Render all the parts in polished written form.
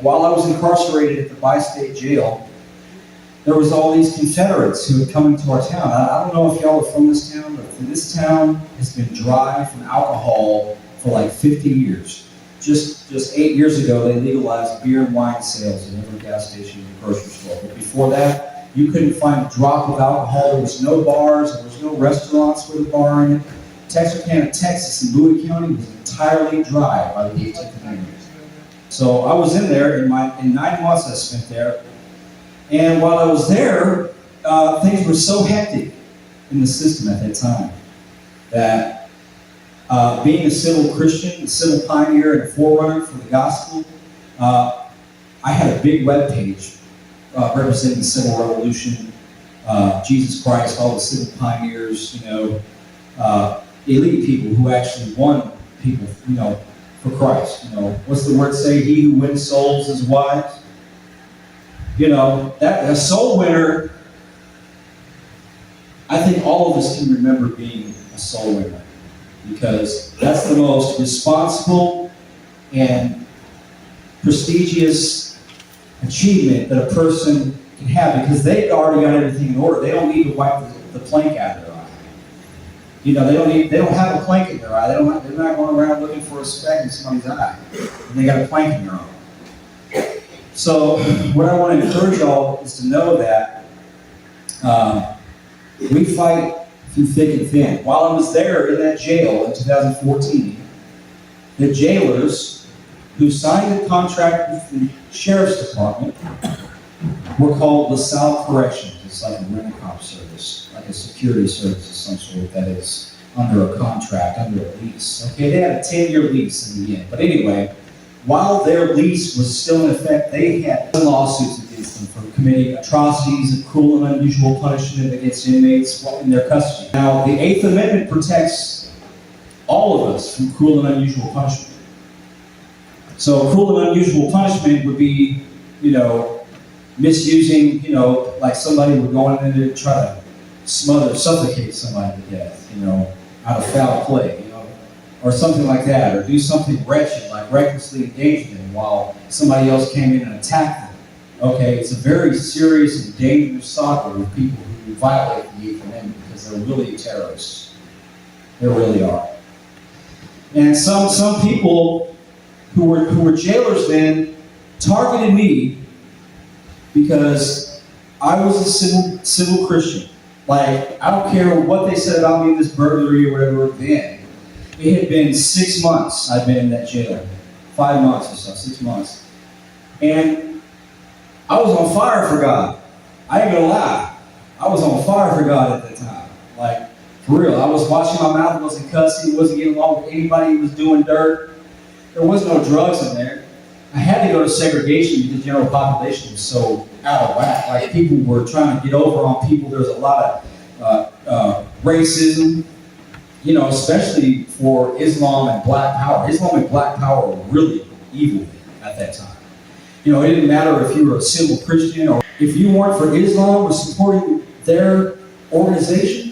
While I was incarcerated at the Bi-State Jail, there was all these Confederates who had come into our town. I don't know if y'all are from this town, but this town has been dry from alcohol for like 50 years. Just 8 years ago, they legalized beer and wine sales in every gas station and grocery store. But before that, you couldn't find a drop of alcohol. There was no bars. There was no restaurants with a bar in it. Texarkana, Texas, and Bowie County was entirely dry by the 18th Amendment. So I was in there in 9 months I spent there. And while I was there, things were so hectic in the system at that time that being a civil Christian, a civil pioneer, and a forerunner for the gospel, I had a big web page representing the civil revolution, Jesus Christ, all the civil pioneers, elite people who actually won people, for Christ. What's the word say? He who wins souls is wise. That a soul winner, I think all of us can remember being a soul winner, because that's the most responsible and prestigious achievement that a person can have, because they've already got everything in order. They don't need to wipe the plank out of their eye. They don't have a plank in their eye. They're not going around looking for a speck in somebody's eye. And they got a plank in their own. So what I want to encourage y'all is to know that we fight through thick and thin. While I was there in that jail in 2014, the jailers who signed the contract with the sheriff's department were called LaSalle Corrections. It's like a rent-a-cop service, like a security service of some sort that is under a contract, under a lease. Okay, they had a 10-year lease in the end. But anyway, while their lease was still in effect, they had lawsuits against them for committing atrocities and cruel and unusual punishment against inmates in their custody. Now, the Eighth Amendment protects all of us from cruel and unusual punishment. So cruel and unusual punishment would be, misusing, like somebody would go in there to try to suffocate somebody to death, out of foul play. Or something like that, or do something wretched, like recklessly endanger them while somebody else came in and attacked them. Okay, it's a very serious and dangerous saga with people who violate the Eighth Amendment, because they're really terrorists. They really are. And some people who were jailers then targeted me because I was a civil Christian. Like, I don't care what they said about me in this burglary or whatever then. It had been 6 months I'd been in that jail. 5 months or so, 6 months. And I was on fire for God. I ain't gonna lie. I was on fire for God at that time. Like, for real. I was washing my mouth, wasn't cussing, wasn't getting along with anybody who was doing dirt. There was no drugs in there. I had to go to segregation because the general population was so out of whack. Like, people were trying to get over on people. There was a lot of racism. Especially for Islam and Black Power. Islam and Black Power were really evil at that time. It didn't matter if you were a civil Christian or if you weren't for Islam or supporting their organization,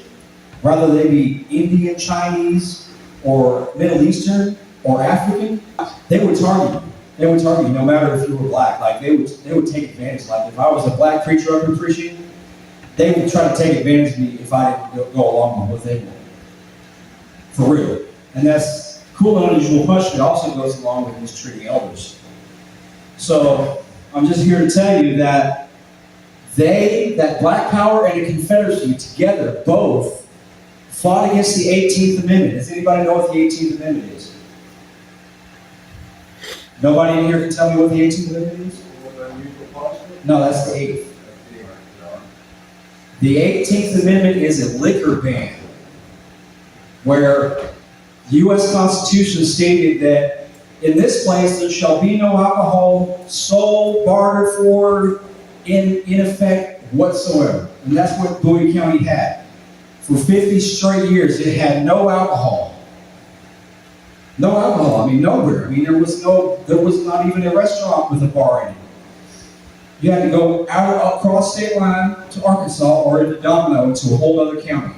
whether they be Indian, Chinese, or Middle Eastern, or African, they would target you. They would target you no matter if you were black. Like, they would take advantage. Like, if I was a black preacher up in preaching, they would try to take advantage of me if I didn't go along with what they wanted. For real. And that's cruel and unusual punishment also goes along with mistreating elders. So I'm just here to tell you that that Black Power and the Confederacy together both fought against the 18th Amendment. Does anybody know what the 18th Amendment is? Nobody in here can tell me what the 18th Amendment is? No, that's the 8th. The 18th Amendment is a liquor ban, where the U.S. Constitution stated that in this place there shall be no alcohol sold, bartered for, in effect whatsoever. And that's what Bowie County had. For 50 straight years, it had no alcohol. No alcohol, nowhere. There was not even a restaurant with a bar in it. You had to go out across state line to Arkansas or into Domino to a whole other county.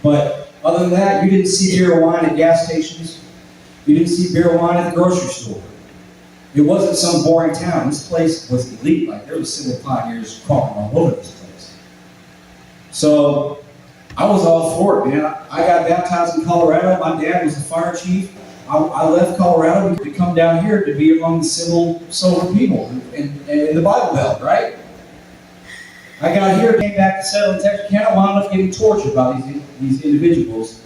But other than that, you didn't see beer or wine at gas stations. You didn't see beer or wine at the grocery store. It wasn't some boring town. This place was elite. Like, there was civil pioneers crawling all over this place. So I was all for it, man. I got baptized in Colorado. My dad was the fire chief. I left Colorado to come down here to be among the civil, sober people in the Bible Belt, right? I got here, came back to settle in Texarkana, wound up getting tortured by these individuals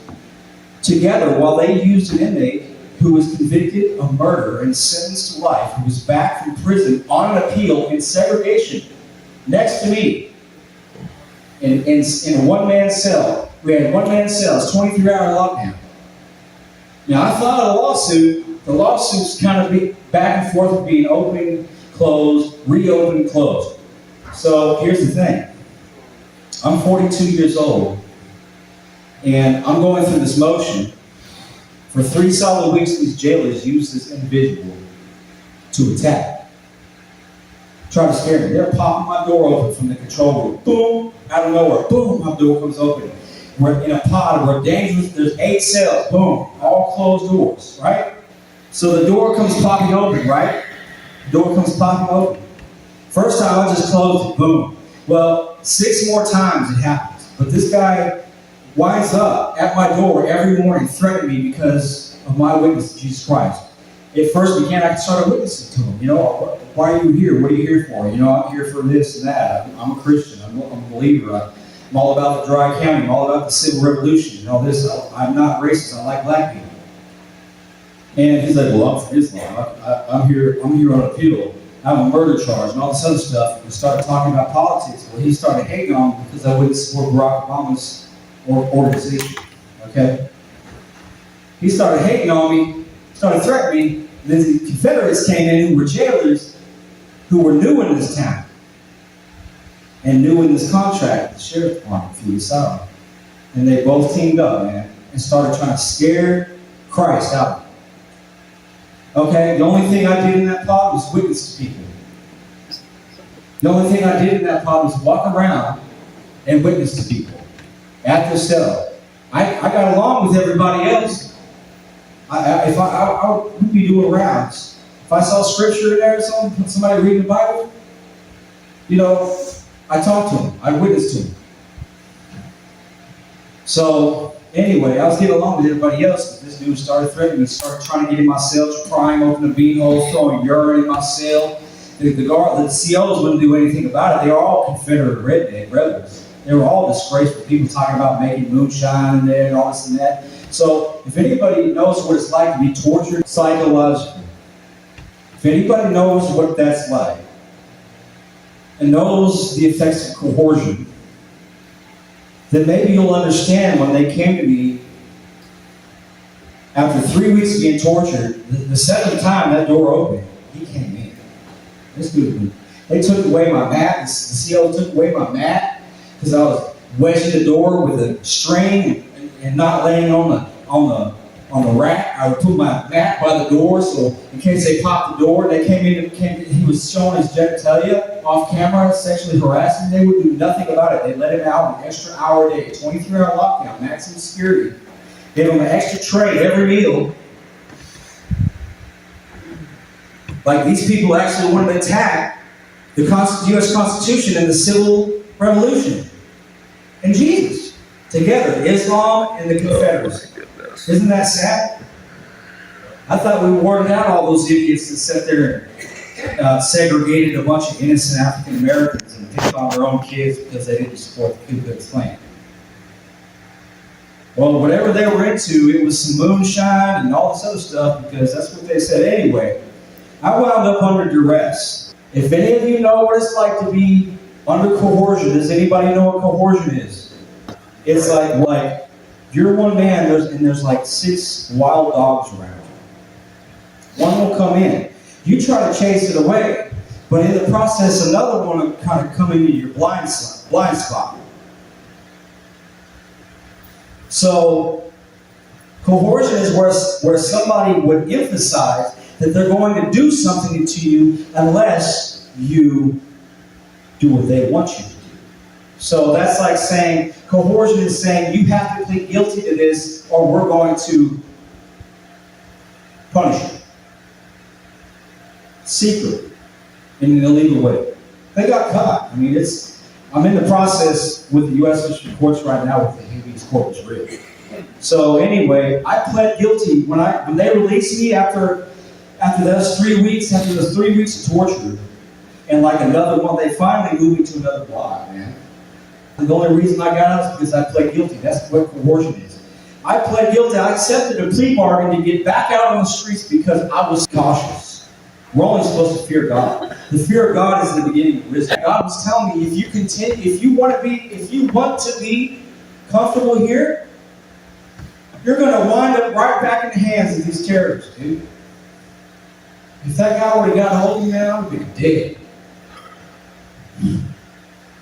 together while they used an inmate who was convicted of murder and sentenced to life, who was back from prison on an appeal in segregation next to me in a one-man cell. We had one-man cells, 23-hour lockdown. Now, I filed a lawsuit. The lawsuit's kind of back and forth of being open, closed, reopened, closed. So here's the thing. I'm 42 years old, and I'm going through this motion. For 3 solid weeks, these jailers used this individual to attack. Try to scare me. They're popping my door open from the control room. Boom, out of nowhere. Boom, my door comes open. We're in a pod, we're dangerous. There's 8 cells. Boom, all closed doors, right? So the door comes popping open, right? The door comes popping open. First time I just closed it, boom. Well, 6 more times it happens. But this guy winds up at my door every morning threatening me because of my witness to Jesus Christ. It first began, I started witnessing to him. You know, why are you here? What are you here for? You know, I'm here for this and that. I'm a Christian. I'm a believer. I'm all about the dry county. I'm all about the civil revolution. You know, this. I'm not racist. I like black people. And he's like, well, I'm for Islam. I'm here on appeal. I have a murder charge and all this other stuff. We started talking about politics. Well, he started hating on me because I wouldn't support Barack Obama's organization. Okay? He started hating on me, started threatening me. Then the Confederates came in who were jailers, who were new in this town and new in this contract, the sheriff's department, through the South. And they both teamed up, man, and started trying to scare Christ out of me. Okay, the only thing I did in that pod was witness to people. The only thing I did in that pod was walk around and witness to people at the cell. I got along with everybody else. I would be doing rounds. If I saw scripture in there or something, somebody reading the Bible, you know, I talked to them. I witnessed to them. So, anyway, I was getting along with everybody else, but this dude started threatening me, started trying to get in my cell, prying open the beanhole, throwing urine in my the COs wouldn't do anything about it. They were all Confederate redneck brothers. They were all disgraceful people talking about making moonshine in there and all this and that. So if anybody knows what it's like to be tortured psychologically, if anybody knows what that's like, and knows the effects of coercion, then maybe you'll understand when they came to me after 3 weeks of being tortured, the second time that door opened, he came in. This dude, they took away my mat, the CO took away my mat, because I was wedging the door with a string and not laying on the rack. I would put my mat by the door, so in case they popped the door, they came in, he was showing his genitalia off camera, sexually harassing. They would do nothing about it. They let him out an extra hour a day, 23-hour lockdown, maximum security. Gave him an extra tray every meal. Like, these people actually wanted to attack the U.S. Constitution and the Civil Revolution and Jesus together, Islam and the Confederacy. Isn't that sad? I thought we warded out all those idiots that sat there and segregated a bunch of innocent African Americans and picked on their own kids because they didn't support the Ku Klux Klan. Well, whatever they were into, it was some moonshine and all this other stuff because that's what they said anyway. I wound up under duress. If any of you know what it's like to be under coercion, does anybody know what coercion is? It's like you're one man and there's like 6 wild dogs around you. One will come in. You try to chase it away, but in the process, another one will kind of come into your blind spot. So, coercion is where somebody would emphasize that they're going to do something to you unless you do what they want you to do. So that's like saying, coercion is saying you have to plead guilty to this or we're going to punish you. secret in an illegal way. They got caught. I mean, I'm in the process with the U.S. District Courts right now with the habeas corpus writ. So anyway, I pled guilty when they released me after those 3 weeks, after those 3 weeks of torture, and like another one, they finally moved me to another block, man. And the only reason I got out is because I pled guilty. That's what coercion is. I pled guilty. I accepted a plea bargain to get back out on the streets because I was cautious. We're only supposed to fear God. The fear of God is the beginning of wisdom. God was telling me, if you want to be comfortable here, you're going to wind up right back in the hands of these terrorists, dude. If that guy would have got a hold of me, I would have been dead.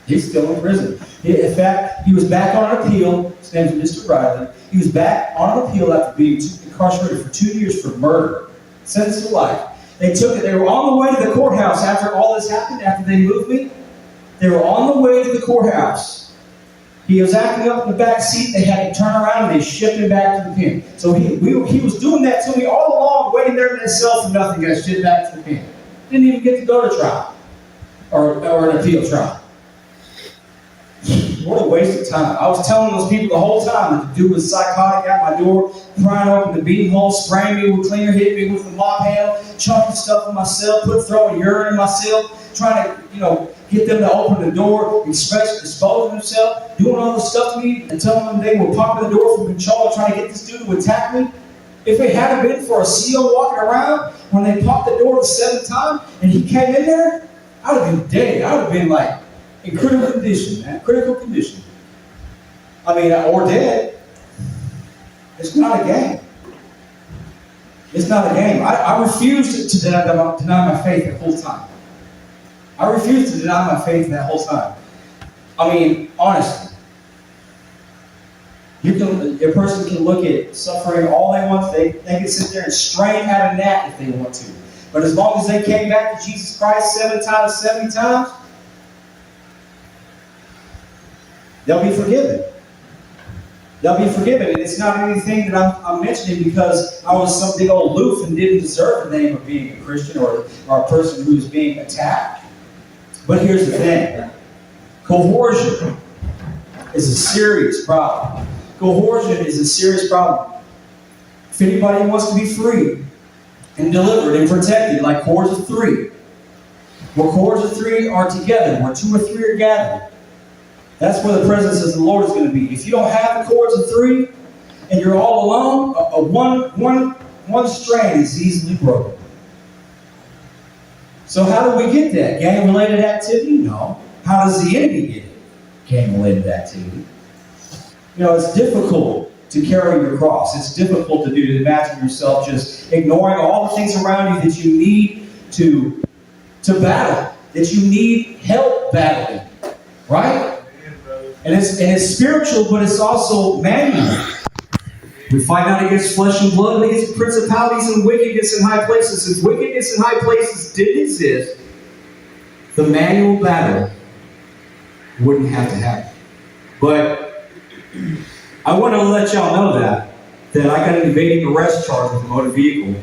He's still in prison. In fact, he was back on appeal. His name is Mr. Riley. He was back on appeal after being incarcerated for 2 years for murder. Sentenced to life. They were on the way to the courthouse after all this happened, after they moved me. They were on the way to the courthouse. He was acting up in the back seat. They had to turn around and they shipped him back to the pen. So he was doing that to me all along, waiting there in that cell for nothing, got shipped back to the pen. Didn't even get to go to trial or an appeal trial. What a waste of time. I was telling those people the whole time that the dude was psychotic at my door, prying open the bean hole, spraying me with cleaner, hitting me with the mop handle, chucking stuff in my cell, throwing urine in my cell, trying to, get them to open the door, exposing themselves, doing all this stuff to me, and telling them they were popping the door from control, trying to get this dude to attack me. If it hadn't been for a CO walking around when they popped the door the 7th time and he came in there, I would have been dead. I would have been like, in critical condition, man. Critical condition. Or dead. It's not a game. It's not a game. I refused to deny my faith the whole time. I refused to deny my faith that whole time. Honestly. A person can look at suffering all they want. They can sit there and strain at a gnat if they want to. But as long as they came back to Jesus Christ 7 times, 70 times, they'll be forgiven. They'll be forgiven. And it's not anything that I'm mentioning because I was some big old loof and didn't deserve the name of being a Christian or a person who's being attacked. But here's the thing. Coercion is a serious problem. Coercion is a serious problem. If anybody wants to be free and delivered and protected like cords of 3, where cords of 3 are together, where 2 or 3 are gathered, that's where the presence of the Lord is going to be. If you don't have the cords of 3 and you're all alone, one strand is easily broken. So how do we get that? Gang-related activity? No. How does the enemy get it? Gang-related activity. It's difficult to carry your cross. It's difficult to imagine yourself just ignoring all the things around you that you need to battle, that you need help battling, right? And it's spiritual, but it's also manual. We fight not against flesh and blood, but against principalities and wickedness in high places. If wickedness in high places did exist, the manual battle wouldn't have to happen. But I want to let y'all know that I got an evading arrest charge with a motor vehicle,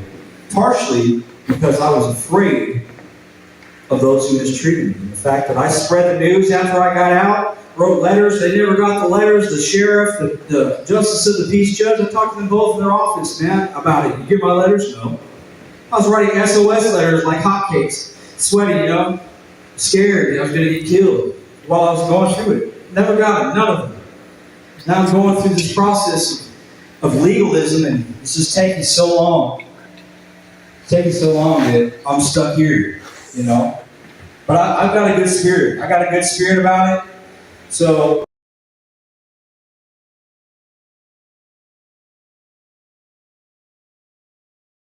partially because I was afraid of those who mistreated me. The fact that I spread the news after I got out, wrote letters. They never got the letters. The sheriff, the justice of the peace judge, I talked to them both in their office, man, about it. You get my letters? No. I was writing SOS letters like hotcakes, sweaty, scared that I was going to get killed while I was going through it. Never got it, none of them. Now I'm going through this process of legalism, and it's just taking so long. It's taking so long that I'm stuck here, But I've got a good spirit. I got a good spirit about it. So